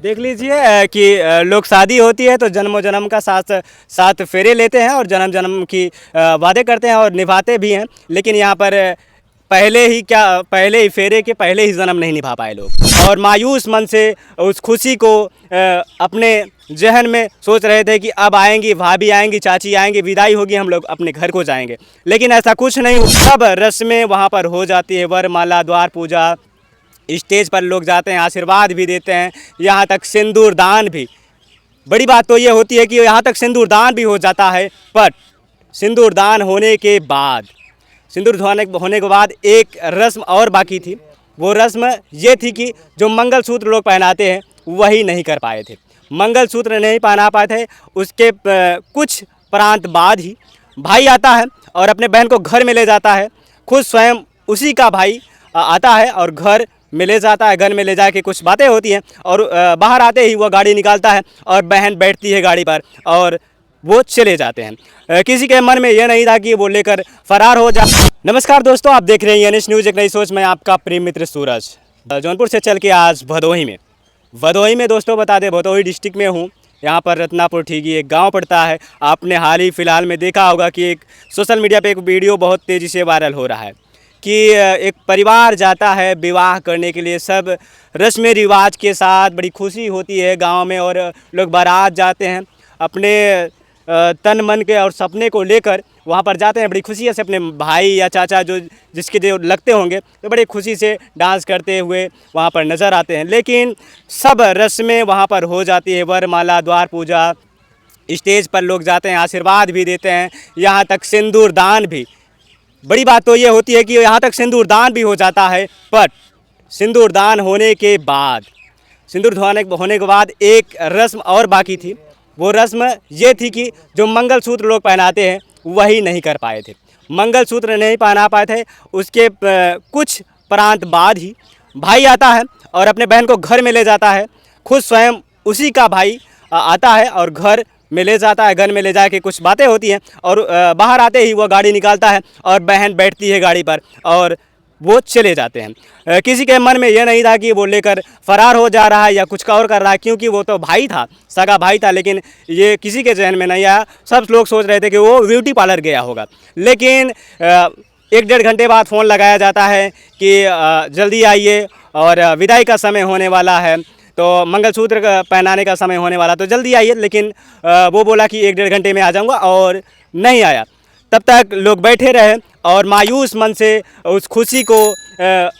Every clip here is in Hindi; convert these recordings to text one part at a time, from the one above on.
देख लीजिए कि लोग शादी होती है तो जन्मों जन्म का साथ साथ फेरे लेते हैं और जन्म जन्म की वादे करते हैं और निभाते भी हैं। लेकिन यहाँ पर पहले ही फेरे के पहले ही जन्म नहीं निभा पाए लोग और मायूस मन से उस खुशी को अपने जहन में सोच रहे थे कि अब आएंगी भाभी, आएंगी चाची, आएंगी, विदाई होगी, हम लोग अपने घर को जाएंगे। लेकिन ऐसा कुछ नहीं हुआ। सब रस्में वहाँ पर हो जाती है, वरमाला, द्वार पूजा, स्टेज पर लोग जाते हैं, आशीर्वाद भी देते हैं, यहाँ तक सिंदूर दान भी। बड़ी बात तो ये होती है कि यहाँ तक सिंदूर दान भी हो जाता है, पर सिंदूर दान होने के बाद, सिंदूर होने के बाद एक रस्म और बाकी थी। वो रस्म ये थी कि जो मंगलसूत्र लोग पहनाते हैं वही नहीं कर पाए थे। मंगलसूत्र नहीं पहना पाए थे। उसके कुछ प्रांत बाद ही भाई आता है और अपने बहन को घर में ले जाता है। खुद स्वयं उसी का भाई आता है और घर में ले जाता है। घर में ले जाके कुछ बातें होती हैं और बाहर आते ही वो गाड़ी निकालता है और बहन बैठती है गाड़ी पर और वो चले जाते हैं। किसी के मन में यह नहीं था कि वो लेकर फरार हो जा। नमस्कार दोस्तों, आप देख रहे हैं एनएस न्यूज़ एक नई सोच में आपका प्रिय मित्र सूरज। जौनपुर से चल के आज भदोही में दोस्तों बता दें, भदोही डिस्ट्रिक्ट में हूँ। यहाँ पर रत्नापुर ठीगी एक गांव पड़ता है। आपने हाल ही फिलहाल में देखा होगा कि एक सोशल मीडिया पे एक वीडियो बहुत तेज़ी से वायरल हो रहा है कि एक परिवार जाता है विवाह करने के लिए, सब रस्म रिवाज के साथ, बड़ी खुशी होती है गांव में और लोग बारात जाते हैं अपने तन मन के और सपने को लेकर वहाँ पर जाते हैं। बड़ी खुशी से अपने भाई या चाचा जो लगते होंगे तो बड़ी खुशी से डांस करते हुए वहाँ पर नज़र आते हैं। लेकिन सब रस्में वहाँ पर हो जाती है, वरमाला, द्वार पूजा, स्टेज पर लोग जाते हैं, आशीर्वाद भी देते हैं, यहाँ तक सिंदूर दान भी। बड़ी बात तो ये होती है कि यहाँ तक सिंदूर दान भी हो जाता है, पर सिंदूर दान होने के बाद, सिंदूर होने के बाद एक रस्म और बाकी थी। वो रस्म ये थी कि जो मंगलसूत्र लोग पहनाते हैं वही नहीं कर पाए थे। मंगलसूत्र नहीं पहना पाए थे। उसके कुछ प्रांत बाद ही भाई आता है और अपने बहन को घर में ले जाता है। खुद स्वयं उसी का भाई आता है और घर में ले जाता है। घर में ले जाके कुछ बातें होती हैं और बाहर आते ही वो गाड़ी निकालता है और बहन बैठती है गाड़ी पर और वो चले जाते हैं। किसी के मन में यह नहीं था कि वो लेकर फरार हो जा रहा है या कुछ और कर रहा है, क्योंकि वो तो भाई था, सगा भाई था। लेकिन ये किसी के जहन में नहीं आया। सब लोग सोच रहे थे कि वो ब्यूटी पार्लर गया होगा। लेकिन 1-1.5 घंटे बाद फ़ोन लगाया जाता है कि जल्दी आइए और विदाई का समय होने वाला है, तो मंगलसूत्र पहनाने का समय होने वाला, तो जल्दी आइए। लेकिन वो बोला कि 1-1.5 घंटे में आ जाऊँगा और नहीं आया। तब तक लोग बैठे रहे और मायूस मन से उस खुशी को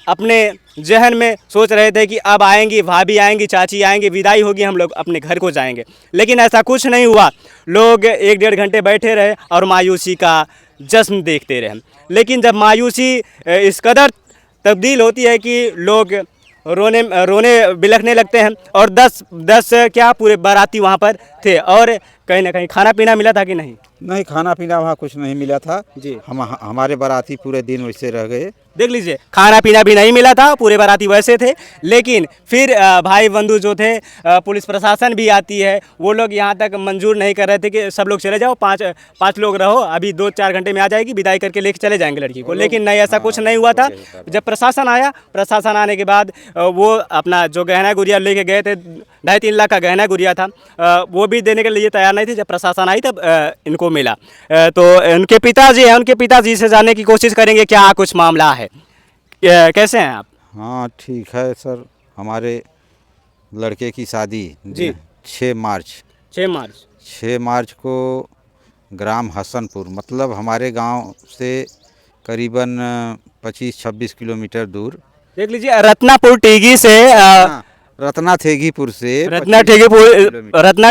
अपने जहन में सोच रहे थे कि अब आएंगी भाभी, आएंगी चाची, आएंगी, विदाई होगी, हम लोग अपने घर को जाएंगे। लेकिन ऐसा कुछ नहीं हुआ। लोग 1-1.5 घंटे बैठे रहे और मायूसी का जश्न देखते रहे। लेकिन जब मायूसी इस कदर तब्दील होती है कि लोग रोने बिलखने लगते हैं और 10 क्या पूरे बाराती वहाँ पर थे। और कहीं ना कहीं खाना पीना मिला था कि नहीं? नहीं, खाना पीना वहाँ कुछ नहीं मिला था जी। हमारे बाराती पूरे दिन वैसे रह गए। देख लीजिए, खाना पीना भी नहीं मिला था, पूरे बाराती वैसे थे। लेकिन फिर भाई बंधु जो थे, पुलिस प्रशासन भी आती है, वो लोग यहाँ तक मंजूर नहीं कर रहे थे कि सब लोग चले जाओ, पाँच लोग रहो, अभी 2-4 घंटे में आ जाएगी, विदाई करके लेके चले जाएंगे लड़की को। लेकिन नहीं, ऐसा कुछ नहीं हुआ था। जब प्रशासन आया, प्रशासन आने के बाद वो अपना जो गहना गुड़िया लेके गए थे, 2.5-3 लाख का गहना गुड़िया था, वो भी देने के लिए तैयार नहीं थे। जब प्रशासन आई तब इनको मिला। तो उनके पिताजी हैं, उनके पिताजी से जानने की कोशिश करेंगे क्या कुछ मामला है। कैसे हैं आप? हाँ ठीक है सर। हमारे लड़के की शादी जी 6 मार्च को ग्राम हसनपुर, मतलब हमारे गांव से करीबन 25-26 किलोमीटर दूर। देख लीजिए, रत्नापुर टीगी से रत्ना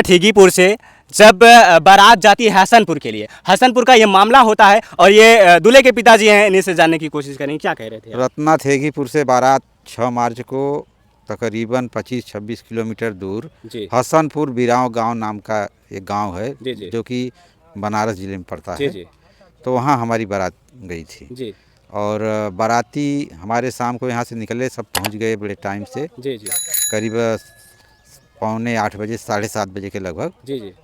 ठेगीपुर से जब बारात जाती है हसनपुर के लिए, हसनपुर का ये मामला होता है और ये दूल्हे के पिताजी हैं, इन्हीं से जानने की कोशिश करेंगे। क्या कह रहे थे? रत्ना ठेगीपुर से बारात 6 मार्च को तकरीबन 25-26 किलोमीटर दूर हसनपुर बिराव गांव नाम का एक गांव है, जो कि बनारस जिले में पड़ता है। तो वहाँ हमारी बारात गई थी और बाराती हमारे शाम को यहाँ से निकले, सब पहुँच गए बड़े टाइम से। करीब 7:45 बजे, 7:30 बजे के लगभग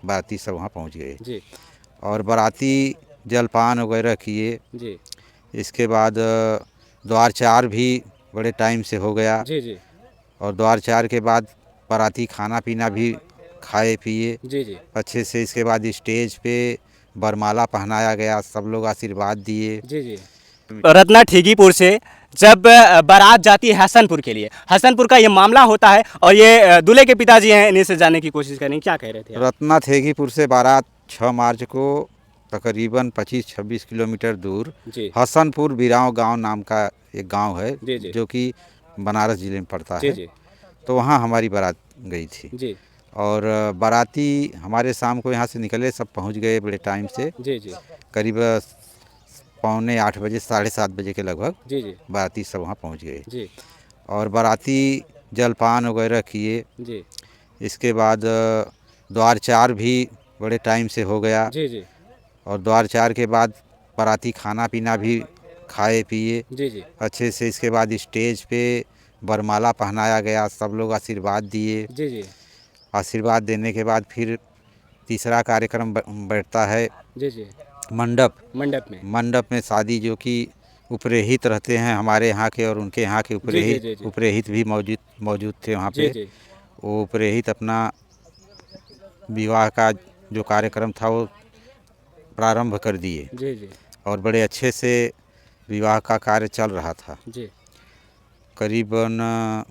बाराती सब वहाँ पहुँच गए और बाराती जलपान वगैरह किए। इसके बाद द्वार चार भी बड़े टाइम से हो गया और द्वार चार के बाद बाराती खाना पीना भी खाए पिए जी जी अच्छे से। इसके बाद स्टेज पे बरमाला पहनाया गया, सब लोग आशीर्वाद दिए। जी जी। रत्ना ठेकीपुर से जब बारात जाती है हसनपुर के लिए, हसनपुर का ये मामला होता है और ये दूल्हे के पिताजी हैं, इन्हीं से जानने की कोशिश करेंगे। क्या कह रहे थे आप? रत्ना ठेकीपुर से बारात 6 मार्च को तकरीबन 25-26 किलोमीटर दूर जी हसनपुर बिराव गांव नाम का एक गांव है, जी जी जो कि बनारस जिले में पड़ता जी है। जी तो वहाँ हमारी बारात गई थी जी और बाराती हमारे शाम को यहाँ से निकले, सब पहुँच गए बड़े टाइम से, जी जी करीब 7:45 बजे, 7:30 बजे के लगभग जी जी बाराती सब वहाँ पहुँच गए। जी और बाराती जलपान वगैरह किए। जी इसके बाद द्वार चार भी बड़े टाइम से हो गया जी जी और द्वार चार के बाद बाराती खाना पीना भी खाए पिए जी जी अच्छे से। इसके बाद स्टेज पे बरमाला पहनाया गया, सब लोग आशीर्वाद दिए। जी जी आशीर्वाद देने के बाद फिर तीसरा कार्यक्रम बैठता है जी जी मंडप मंडप में शादी, जो कि उपरेहित रहते हैं हमारे यहाँ के और उनके यहाँ के जी जी जी उपरेहित भी मौजूद थे वहाँ जी पे। जी वो उपरेहित अपना विवाह का जो कार्यक्रम था वो प्रारंभ कर दिए जी जी और बड़े अच्छे से विवाह का कार्य चल रहा था। जी करीबन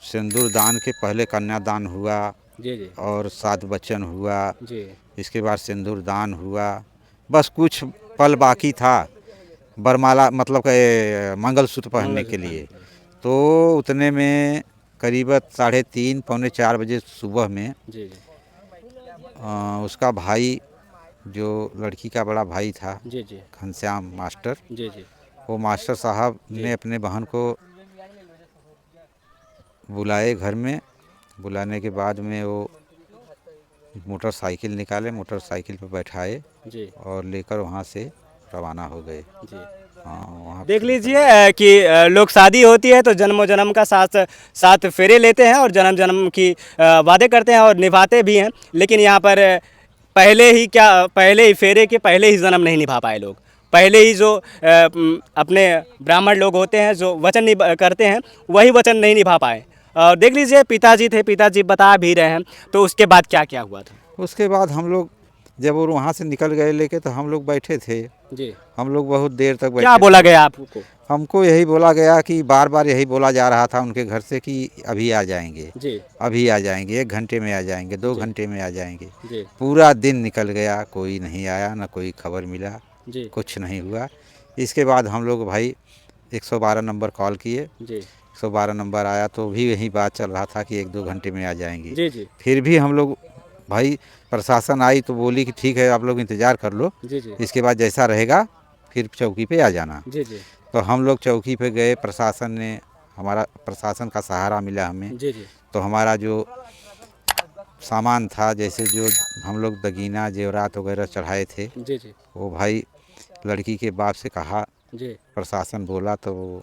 सिंदूर दान के पहले कन्यादान हुआ जी जी और 7 बच्चन हुआ। जी इसके बाद सिंदूर दान हुआ, बस कुछ पल बाकी था बरमाला मतलब के मंगलसूत्र पहनने के लिए। तो उतने में करीब 3:30 पौने 4 बजे सुबह में जी उसका भाई, जो लड़की का बड़ा भाई था, जी जी घनश्याम मास्टर, जी जी वो मास्टर साहब ने अपने बहन को बुलाए घर में। बुलाने के बाद में वो मोटरसाइकिल निकाले, मोटरसाइकिल पर बैठाए जी और लेकर वहाँ से रवाना हो गए। जी। हाँ, वहाँ देख लीजिए कि लोग शादी होती है तो जन्मों जन्म का साथ फेरे लेते हैं और जन्म जन्म की वादे करते हैं और निभाते भी हैं। लेकिन यहाँ पर पहले ही फेरे के पहले ही जन्म नहीं निभा पाए लोग। पहले ही जो अपने ब्राह्मण लोग होते हैं जो वचन करते हैं, वही वचन नहीं निभा पाए। और देख लीजिए पिताजी थे, पिताजी बता भी रहे हैं। तो उसके बाद क्या क्या हुआ था? उसके बाद हम लोग जब वो वहाँ से निकल गए लेके, तो हम लोग बैठे थे जी। हम लोग बहुत देर तक बैठे। क्या बोला गया आपको? हमको यही बोला गया कि बार बार यही बोला जा रहा था उनके घर से कि अभी आ जाएंगे जी अभी आ जाएंगे, 1 घंटे में आ जाएंगे, 2 घंटे में आ जाएंगे। जी पूरा दिन निकल गया, कोई नहीं आया, ना कोई खबर मिला, जी कुछ नहीं हुआ। इसके बाद हम लोग भाई 112 नंबर कॉल किए। जी 112 नंबर आया तो भी यही बात चल रहा था कि 1-2 घंटे में आ जाएंगे। जी जी फिर भी हम लोग भाई, प्रशासन आई तो बोली कि ठीक है आप लोग इंतज़ार कर लो, जी जी इसके बाद जैसा रहेगा फिर चौकी पे आ जाना। जी जी तो हम लोग चौकी पे गए, प्रशासन का सहारा मिला हमें। जी जी तो हमारा जो सामान था, जैसे जो हम लोग दगीना जेवरात वगैरह चढ़ाए थे, जी जी वो भाई लड़की के बाप से कहा, जी प्रशासन बोला तो वो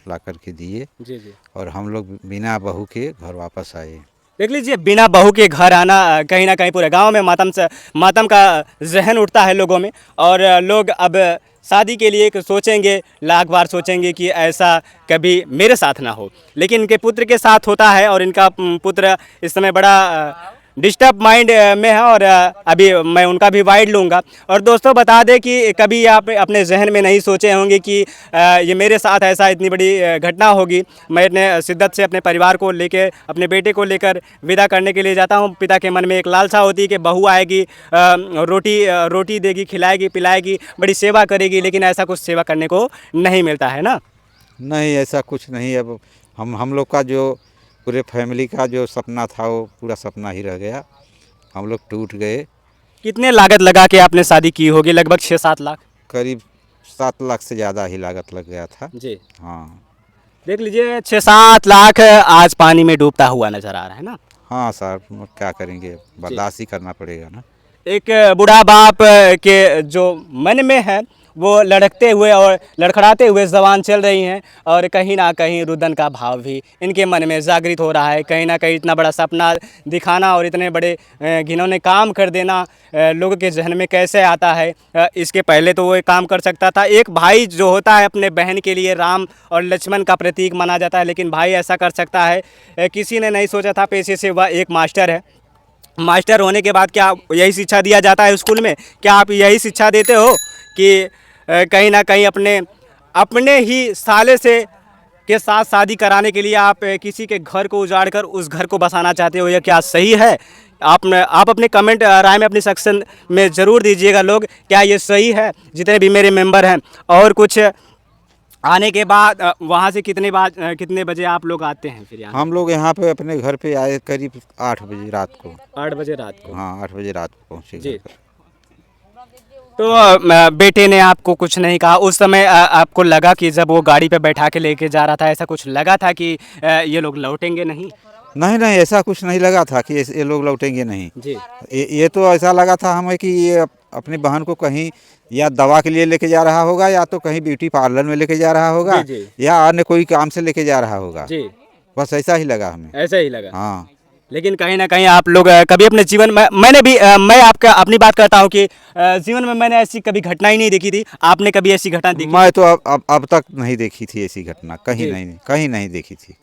ला करके दिए जी जी। और हम लोग बिना बहू के घर वापस आए। देख लीजिए बिना बहू के घर आना, कहीं ना कहीं पूरे गांव में मातम का जहन उठता है लोगों में। और लोग अब शादी के लिए सोचेंगे, लाख बार सोचेंगे कि ऐसा कभी मेरे साथ ना हो। लेकिन इनके पुत्र के साथ होता है और इनका पुत्र इस समय बड़ा डिस्टर्ब माइंड में है और अभी मैं उनका भी वाइड लूँगा। और दोस्तों बता दें कि कभी आप अपने जहन में नहीं सोचे होंगे कि ये मेरे साथ ऐसा इतनी बड़ी घटना होगी। मैं इतने शिद्दत से अपने परिवार को लेकर, अपने बेटे को लेकर विदा करने के लिए जाता हूँ। पिता के मन में एक लालसा होती है कि बहू आएगी, रोटी देगी, खिलाएगी, पिलाएगी, बड़ी सेवा करेगी। लेकिन ऐसा कुछ सेवा करने को नहीं मिलता है ना? नहीं, ऐसा कुछ नहीं। अब हम लोग का जो पूरे फैमिली का जो सपना था वो पूरा सपना ही रह गया, हम लोग टूट गए। कितने लागत लगा के आपने शादी की होगी? लगभग 6-7 लाख? करीब 7 लाख से ज़्यादा ही लागत लग गया था जी। हाँ। देख लीजिए 6-7 लाख आज पानी में डूबता हुआ नजर आ रहा है ना? हाँ सर, क्या करेंगे, बर्दाश्त ही करना पड़ेगा ना। एक बूढ़ा बाप के जो मन में है वो लड़कते हुए और लड़खड़ाते हुए ज़बान चल रही हैं और कहीं ना कहीं रुदन का भाव भी इनके मन में जागृत हो रहा है। कहीं ना कहीं इतना बड़ा सपना दिखाना और इतने बड़े घिनौने काम कर देना लोगों के जहन में कैसे आता है। इसके पहले तो वो एक काम कर सकता था। एक भाई जो होता है अपने बहन के लिए राम और लक्ष्मण का प्रतीक माना जाता है, लेकिन भाई ऐसा कर सकता है। किसी ने नहीं सोचा था। पेशे से वह एक मास्टर है। मास्टर होने के बाद क्या यही शिक्षा दिया जाता है स्कूल में? क्या आप यही शिक्षा देते हो कि कहीं ना कहीं अपने ही साले से के साथ शादी कराने के लिए आप किसी के घर को उजाड़ कर उस घर को बसाना चाहते हो? यह क्या सही है? आप अपने कमेंट राय में अपने सेक्शन में ज़रूर दीजिएगा लोग, क्या ये सही है? जितने भी मेरे मेंबर हैं। और कुछ आने के बाद वहाँ से कितने बजे आप लोग आते हैं फिर यहाँ? हम लोग यहाँ पे अपने घर पे आए करीब 8 बजे रात को। 8 बजे रात को? हाँ, 8 बजे रात को पहुँचे जी। घर पर। तो बेटे ने आपको कुछ नहीं कहा उस समय? आपको लगा कि जब वो गाड़ी पे बैठा के लेके जा रहा था, ऐसा कुछ लगा था कि ये लोग लौटेंगे नहीं? नहीं नहीं, ऐसा कुछ नहीं लगा था कि ये लोग लौटेंगे नहीं जी। ये तो ऐसा लगा था हमें कि ये अपनी बहन को कहीं या दवा के लिए लेके जा रहा होगा, या तो कहीं ब्यूटी पार्लर में लेके जा रहा होगा, जी, जी। या अन्य कोई काम से लेके जा रहा होगा। जी। बस ऐसा ही लगा हमें। ऐसा ही लगा? हाँ। लेकिन कहीं ना कहीं आप लोग कभी अपने जीवन में, मैंने भी मैं आपका अपनी बात करता हूँ कि जीवन में मैंने ऐसी कभी घटना ही नहीं देखी थी। आपने कभी ऐसी घटना देखी? मैं तो अब तक नहीं देखी थी ऐसी घटना, कहीं नहीं देखी थी।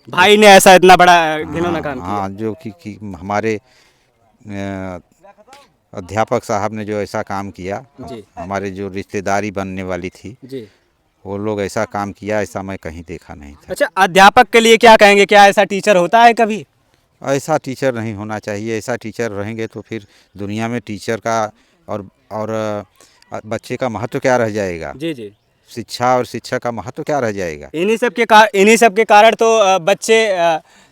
भाई ने ऐसा इतना बड़ा घिनौना काम किया? हाँ, जो कि हमारे अध्यापक साहब ने जो ऐसा काम किया, हमारे जो रिश्तेदारी बनने वाली थी जी, वो लोग ऐसा काम किया, ऐसा मैं कहीं देखा नहीं था। अच्छा, अध्यापक के लिए क्या कहेंगे? क्या ऐसा टीचर होता है कभी? ऐसा टीचर नहीं होना चाहिए। ऐसा टीचर रहेंगे तो फिर दुनिया में टीचर का और बच्चे का महत्व क्या रह जाएगा? जी जी। शिक्षा और शिक्षा का महत्व क्या रह जाएगा? इन्हीं सब के कारण तो बच्चे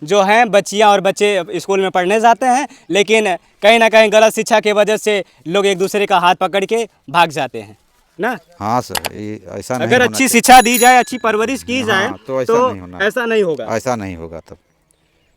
जो हैं, बच्चियां और बच्चे स्कूल में पढ़ने जाते हैं, लेकिन कहीं ना कहीं गलत शिक्षा की वजह से लोग एक दूसरे का हाथ पकड़ के भाग जाते हैं ना। हाँ सर, ऐसा नहीं अगर होना अच्छी चाहिए। शिक्षा दी जाए, अच्छी परवरिश की जाए, हाँ, तो ऐसा नहीं होना। ऐसा नहीं होगा। ऐसा नहीं होगा। तब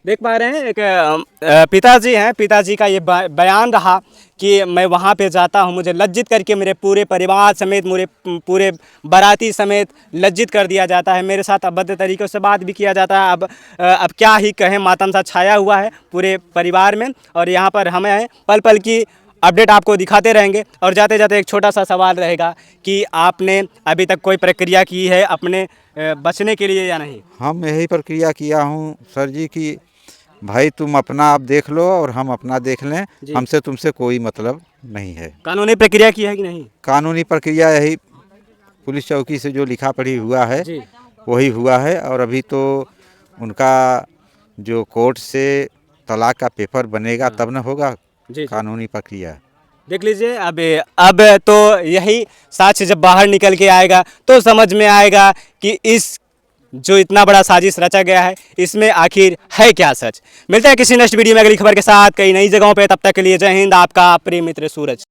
देख पा रहे हैं एक पिताजी हैं। पिताजी का ये बयान रहा कि मैं वहाँ पे जाता हूँ, मुझे लज्जित करके मेरे पूरे परिवार समेत, मेरे पूरे बाराती समेत लज्जित कर दिया जाता है। मेरे साथ अभद्र तरीक़ों से बात भी किया जाता है। अब क्या ही कहें, मातम सा छाया हुआ है पूरे परिवार में। और यहाँ पर हमें पल पल की अपडेट आपको दिखाते रहेंगे। और जाते जाते एक छोटा सा सवाल रहेगा कि आपने अभी तक कोई प्रक्रिया की है अपने बचने के लिए या नहीं? हम यही प्रक्रिया किया हूँ सर जी कि भाई तुम अपना आप देख लो और हम अपना देख लें, हमसे तुमसे कोई मतलब नहीं है। कानूनी प्रक्रिया की है कि नहीं? कानूनी प्रक्रिया यही पुलिस चौकी से जो लिखा पढ़ी हुआ है वही हुआ है। और अभी तो उनका जो कोर्ट से तलाक का पेपर बनेगा तब न होगा कानूनी प्रक्रिया। देख लीजिए, अब तो यही साक्ष्य जब बाहर निकल के आएगा तो समझ में आएगा कि इस जो इतना बड़ा साजिश रचा गया है इसमें आखिर है क्या सच। मिलते हैं किसी नेक्स्ट वीडियो में अगली खबर के साथ कई नई जगहों पे। तब तक के लिए जय हिंद, आपका प्रिय मित्र सूरज।